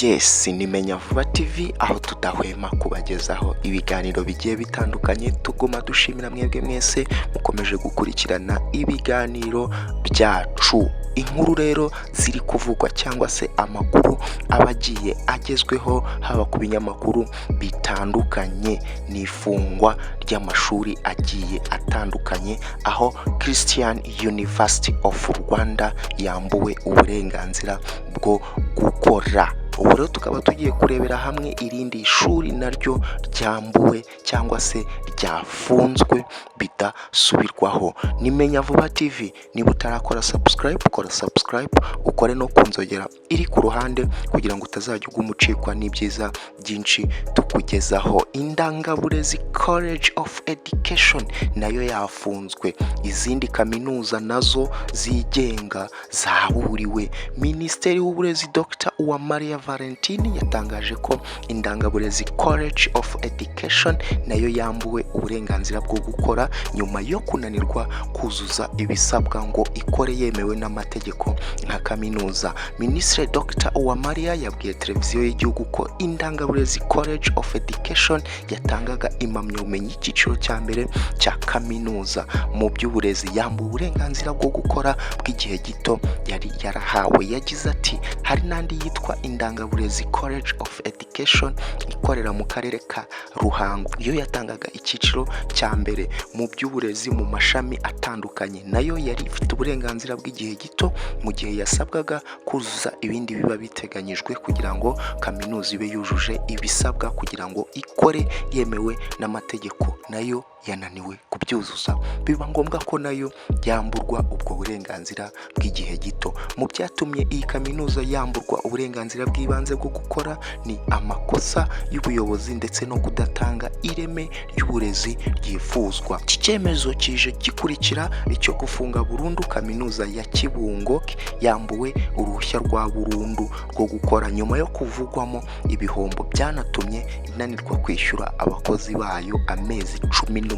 Yes, ni Menya Vuba TV aho tudahwema kubagezaho ibiganiro bigiye bitandukanye. Tuguma dushimira mwebwe mwese mukomeje gukurikirana ibiganiro byacu. Inkuru rero ziri kuvugwa cyangwa se amakuru abagiye agezweho haba ku binyamakuru bitandukanye n'ifungwa ry'amashuri agiye atandukanye, aho Christian University of Rwanda yambuwe uburenganzira bwo gukora. Ubu rero tukaba tugiye kurebera hamwe irindi shuri naryo ryambuwe cyangwa se ryafunzwe bidasubirwaho. Ni Menya Vuba TV, niba utarakora subscribe, kora subscribe, ukore no kunzogera iri ku ruhande kugira ngo utazajya umucikwa n'ibyiza byinshi tukugezaho. Indangaburezi College of Education nayo yafunzwe, izindi kaminuza nazo zigenga zaburiwe. Minisiteri y'Uburezi Dr. Uwamariya Valentine yatangaje ko Indangaburezi College of Education nayo yambuwe uburenganzira bwo gukora nyuma yo kunanirwa kuzuza ibisabwa ngo ikore yemewe n'amategeko nka kaminuza. Minisitiri Dr. Uwamariya yabwiye televiziyo y'igihugu ko Indangaburezi College of Education yatangaga impamyabumenyi y'igiciro cya mbere cya kaminuza mu by'uburezi yambuwe uburenganzira bwo gukora bw'igihe gito yari yarahawe. Yagize ati, hari n'andi yitwa Indangaburezi College of Education ikorera mu karere ka Ruhango, iyo yatangaga icyiciro cya mbere mu by'uburezi mu mashami atandukanye, nayo yari ifite uburenganzira bw'igihe gito mu gihe yasabwaga kuzuza ibindi biba biteganyijwe kugira ngo kaminuza ibe yujuje ibisabwa kugira ngo ikore yemewe n'amategeko, nayo yananiwe kubyuzuza, biba ngombwa ko nayo yamburwa ubwo burenganzira bw'igihe gito. Mu byatumye iyi kaminuza yamburwa uburenganzira bw'ibanze bwo gukora ni amakosa y'ubuyobozi ndetse no kudatanga ireme ry'uburezi ryifuzwa. Iki cyemezo kije gikurikira icyo gufunga burundu kaminuza ya Kibungo yambuwe uruhushya rwa burundu rwo gukora nyuma yo kuvugwamo ibihombo byanatumye inanirwa kwishyura abakozi bayo amezi 18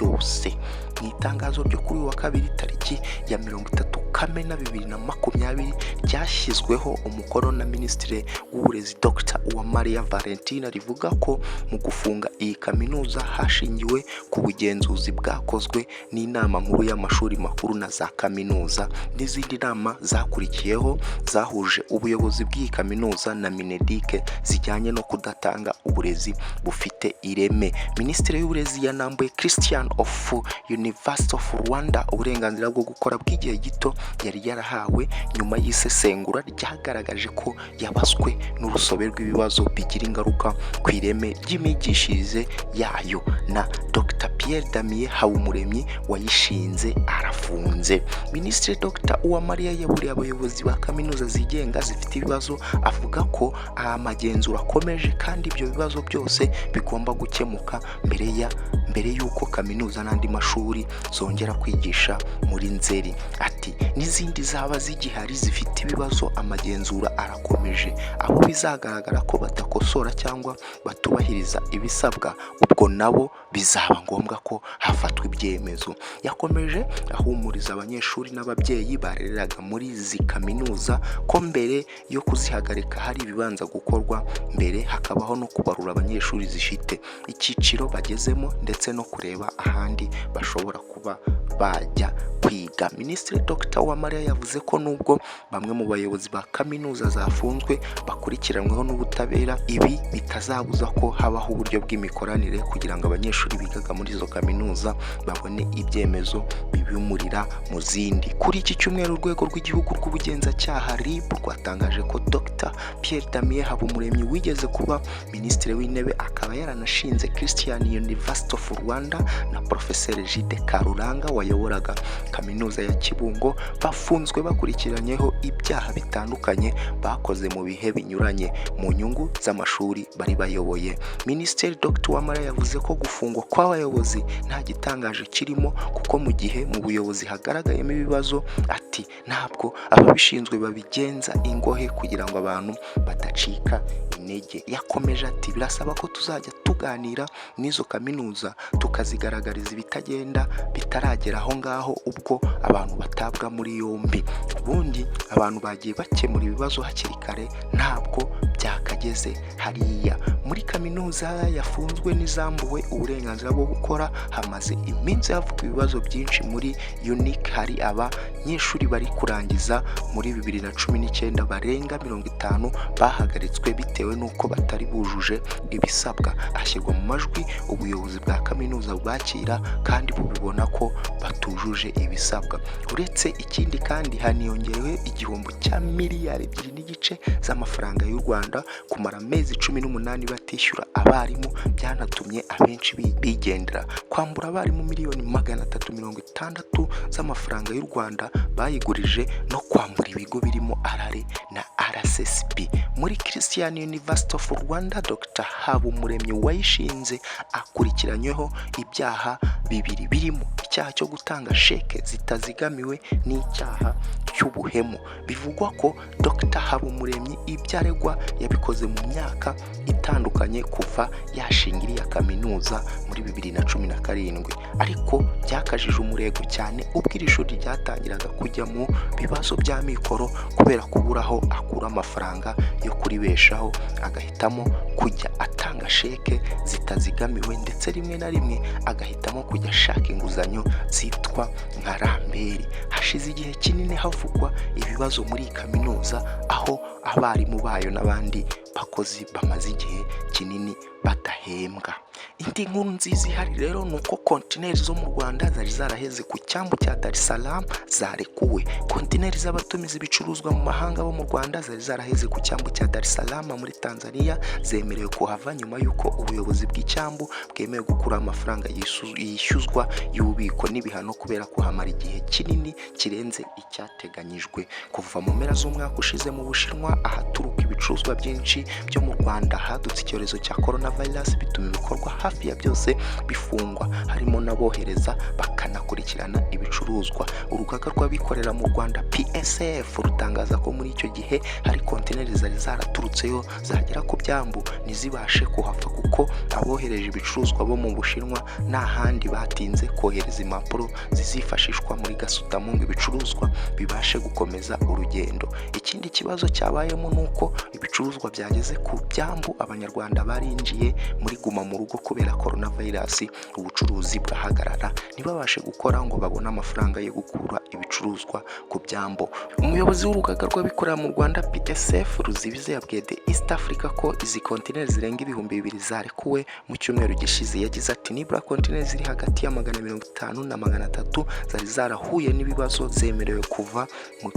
yose. Mu itangazo ryo kuri wa kabiri tariki ya 30 Kamena 2020 ryashyizweho umukono na Minisitiri w'Uburezi Dr. Uwamariya Valentine rivuga ko mu gufunga iyi kaminuza hashingiwe ku bugenzuzi bwakozwe n'inama nkuru y'amashuri makuru na za kaminuza n'izindi nama zakurikiyeho zahuje ubuyobozi bw'iyi kaminuza na Minedike zijyanye no kudatanga uburezi bufite ireme. Minisitiri y'Uburezi yanambuye Christian of University of Rwanda uburenganzira bwo gukora bw'igihe gito yari yarahawe nyuma y'isesengura ryagaragaje ko yabaswe n'urusobe rw'ibibazo bigira ingaruka ku ireme ry'imyigishirize yayo, na Dr. Pierre Damien Habumuremyi wayishinze arafunze. Minisitiri Dr. Uwamariya yaburiye abayobozi ba kaminuza zigenga zifite ibibazo, avuga ko amagenzura akomeje kandi ibyo bibazo byose bigomba gukemuka mbere y'uko kaminuza n'andi mashuri zongera kwigisha muri Nzeri. Ati, n'izindi zaba zigihari zifite ibibazo amagenzura arakomeje, aho bizagaragara ko badakosora cyangwa batubahiriza ibisabwa ubwo nabo bizaba ngombwa ko hafatwa ibyemezo. Yakomeje ahumuriza abanyeshuri n'ababyeyi barereraga muri izi kaminuza ko mbere yo kuzihagarika hari ibibanza gukorwa mbere, hakabaho no kubarura abanyeshuri zifite icyiciro bagezemo ndetse no kureba ahandi bashobora kuba bajya kwiga. Minisitiri Dr. Uwamariya yavuze ko nubwo bamwe mu bayobozi ba kaminuza zafunzwe bakurikiranweho n'ubutabera, ibi bitazabuza ko habaho uburyo bw'imikoranire kugira ngo abanyeshuri bigaga muri izo kaminuza babone ibyemezo bibimurira mu zindi. Kuri iki cyumweru urwego rw'igihugu rw'ubugenzacyaha RIB rwatangaje ko Dr. Pierre Damien Habumuremyi wigeze kuba minisitiri w'intebe akaba yaranashinze Christian University of Rwanda na Professor Gide Karuranga wayoboraga kaminuza ya Kibungo bafunzwe bakurikiranyeho ibyaha bitandukanye bakoze mu bihe binyuranye mu nyungu z'amashuri bari bayoboye. Minisitiri Dr. Uwamariya yavuze ko gufungwa kw'abayobozi nta gitangaje kirimo kuko mu gihe mu buyobozi hagaragayemo ibibazo, ati, ntabwo ababishinzwe babigenza ingohe kugira ngo abantu badacika intege. Yakomeje ati birasaba ko tuzajya tuganira n'izo kaminuza tukazigaragariza ibitagenda bitaragera aho ngaho ubwo abantu batabwa muri yombi. Ubundi abantu bagiye bakemura ibibazo hakiri kare, ntabwo byakageze hariya. Muri kaminuza yafunzwe n'izambuwe uburenganzira bwo gukora hamaze iminsi havuga ibibazo byinshi. Muri UNIC hari abanyeshuri bari kurangiza muri 2019 barenga 50 bahagaritswe bitewe n'uko batari bujuje ibisabwa. Hashyirwa mu majwi ubuyobozi bwa kaminuza bubakira kandi bubibona ko batujuje ibisabwa. Uretse ikindi kandi haniyongerewe igihombo cya miliyari 2.5 z'amafaranga y'u Rwanda kumara amezi 18 batishyura abarimu, byanatumye abenshi bigendera. Kwambura abarimu miliyoni 360 z'amafaranga y'u Rwanda bayigurije no kwambura ibigo birimo arare na RSSB. Muri Christian University of Rwanda, Dr. Habumuremyi wayishinze akurikiranyweho ibyaha bibiri birimo icyaha cyo gutanga sheke zitazigamiwe n'icyaha cy'ubuhemu. Bivugwa ko Dr. Habumuremyi ibyaregwa yabikoze mu myaka itandukanye kuva yashingiriye kaminuza muri 2017, ariko byakajije umurego cyane ubwo iri shuri ryatangiraga kujya mu bibazo bya mikoro kubera kuburaho akura amafaranga yo kuribeshaho, agahitamo kujya atanga sheke zitazigamiwe ndetse rimwe na rimwe agahitamo kujya ashaka inguzanyo zitwa nka ramberi. Hashize igihe kinini havugwa ibibazo muri kaminuza aho abarimu bayo n'abandi bakozi bamaze igihe kinini badahembwa. Indi nkuru nziza ihari rero nuko kontineri zo mu Rwanda zari zaraheze ku cyambu cya Dar es Salaam zarekuwe. Kontineri z'abatumiza ibicuruzwa mu mahanga bo mu Rwanda zari zaraheze ku cyambu cya Dar es Salaam muri Tanzania zemerewe kuhava nyuma yuko ubuyobozi bw'icyambu bwemewe gukura amafaranga yishyuzwa y'ububiko n'ibihano kubera kuhamara igihe kinini kirenze icyateganyijwe. Kuva mu mpera z'umwaka ushize mu Bushinwa ahaturuka ibicuruzwa byinshi byo mu Rwanda hadutse icyorezo cya coronavirus, bituma ibikorwa hafi ya byose bifungwa, harimo n'abohereza bakanakurikirana ibicuruzwa. Urugaga rw'abikorera mu Rwanda PSF rutangaza ko muri icyo gihe hari kontineri zari zaraturutseyo zagera ku byambu ntizibashe kuhava kuko abohereje ibicuruzwa bo mu Bushinwa nta handi batinze kohereza impapuro zizifashishwa muri gasutamo ngo ibicuruzwa bibashe gukomeza urugendo. Ikindi kibazo cyabayemo nuko ibicuruzwa byageze ku byambu abanyarwanda barinjiye muri guma mu rugo kubera coronavirus, ubucuruzi bwahagarara ntibabashe gukora ngo babone amafaranga yo gukura ibicuruzwa ku byambo. Umuyobozi w'urugaga rw'abikorera mu Rwanda PSF Ruzibiza yabwiye The East Africa ko izi kontineri zirenga 2000 zarekuwe mu cyumweru gishize. Yagize ati nibura kontineri ziri hagati ya 150 na 300 zari zarahuye n'ibibazo zemerewe kuva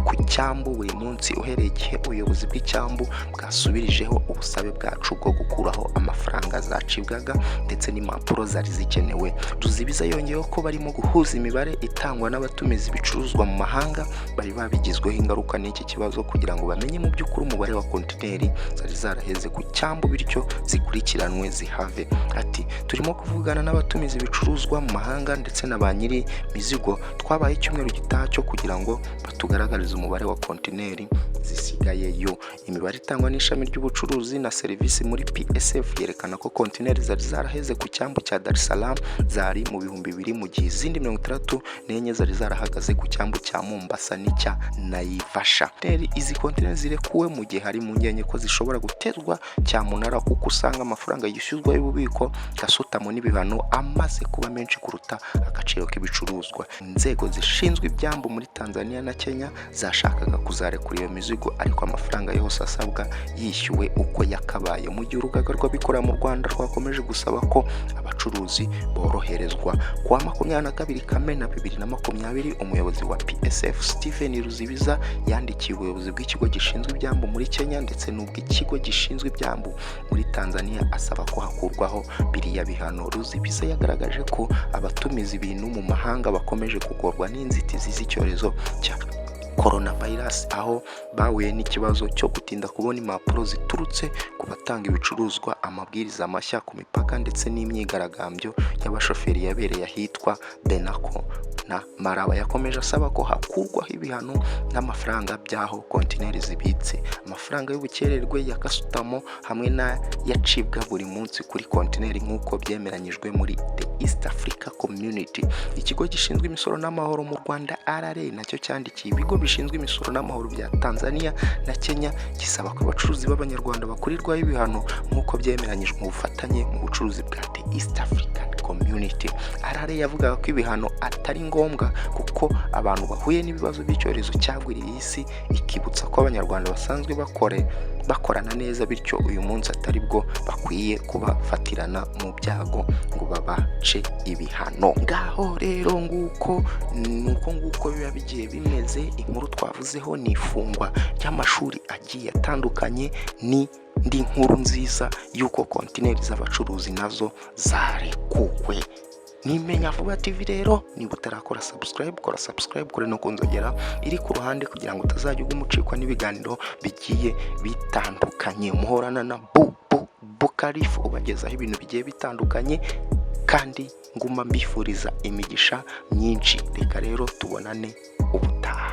ku cyambu buri munsi uhereye igihe ubuyobozi bw'icyambu bwasubirijeho ubusabe bwacu bwo gukuraho amafaranga zacibwaga ndetse n'impapuro zari zikenewe. Ruzibiza yongeyeho ko barimo guhuza imibare itangwa n'abatumiza ibicuruzwa mu mahanga bari babigizweho ingaruka n'iki kibazo kugira ngo bamenye mu by'ukuri umubare wa kontineri zari zaraheze ku cyambu bityo zikurikiranwe zihave. Ati turimo kuvugana n'abatumiza ibicuruzwa mu mahanga ndetse na ba nyiri mizigo, twabaye icyumweru gitaha cyo kugira ngo batugaragarize umubare wa kontineri zisigayeyo. Imibare itangwa n'ishami ry'ubucuruzi na serivisi muri PSF yerekana ko kontineri zari zaraheze ku cyambu cya Dar es Salaam zari mu 2000 mu gihe izindi 64 zari zarahagaze ku cyambu cya Mombasa n'icya Naivasha. Izi kontineri zirekuwe mu gihe hari mu ngenye ko zishobora guterwa cyamunara kuko usanga amafaranga yishyuzwa y'ububiko gasutamo n'ibihano amaze kuba menshi kuruta agaciro k'ibicuruzwa. Inzego zishinzwe ibyambu muri Tanzania na Kenya zashakaga kuzarekura iyo mizigo ariko amafaranga yose asabwa yishyuwe uko yakabaye. Mu gihe urugaga rw'abikorera mu Rwanda rwakomeje gusaba ko abacuruzi boroherezwa. Kuwa 22 Kamena 2020 umuyobozi wa PSF Stephen Ruzibiza yandikiye ubuyobozi bw'ikigo gishinzwe ibyambu muri Kenya ndetse n'ubw'ikigo gishinzwe ibyambu muri Tanzania asaba ko hakurwaho biriya bihano. Ruzibiza yagaragaje ko abatumiza ibintu mu mahanga bakomeje kugorwa n'inzitizi z'icyorezo cya coronavirus, aho bahuye n'ikibazo cyo gutinda kubona impapuro ziturutse ku batanga ibicuruzwa, amabwiriza mashya ku mipaka ndetse n'imyigaragambyo y'abashoferi yabereye ahitwa Benako na Malawi. Yakomeje asaba ko hakurwaho ibihano n'amafaranga by'aho kontineri zibitse, amafaranga y'ubukererwe ya gasutamo hamwe na yacibwa buri munsi kuri kontineri nk'uko byemeranyijwe muri The East Africa Community. Ikigo gishinzwe imisoro n'amahoro mu Rwanda RRA nacyo cyandikiye ibigo bishinzwe imisoro n'amahoro bya Tanzania na Kenya gisaba ko abacuruzi b'abanyarwanda bakurirwaho ibihano nk'uko byemeranyijwe mu bufatanye mu bucuruzi bwa The East African Community. RRA yavugaga ko ibihano atari ngombwa kuko abantu bahuye n'ibibazo by'icyorezo cyagwiriye isi, ikibutsa ko abanyarwanda basanzwe bakorana neza, bityo uyu munsi atari bwo bakwiye kubafatirana mu byago ngo babace ibihano. Ngaho rero nguko biba bigiye bimeze. Inkuru twavuzeho ni ifungwa ry'amashuri agiye atandukanye, ni ndi nkuru nziza y'uko kontineri z'abacuruzi nazo zarekuwe. Nimenya Vuba TV rero, niba utarakora subscribe, kora subscribe, kore no kunzogera iri ku ruhande kugira ngo utazajya umucikwa n'ibiganiro bigiye bitandukanye. Muhorana na Bukarifu ubagezaho ibintu bigiye bitandukanye kandi nguma mbifuriza imigisha myinshi. Reka rero tubonane ubutaha.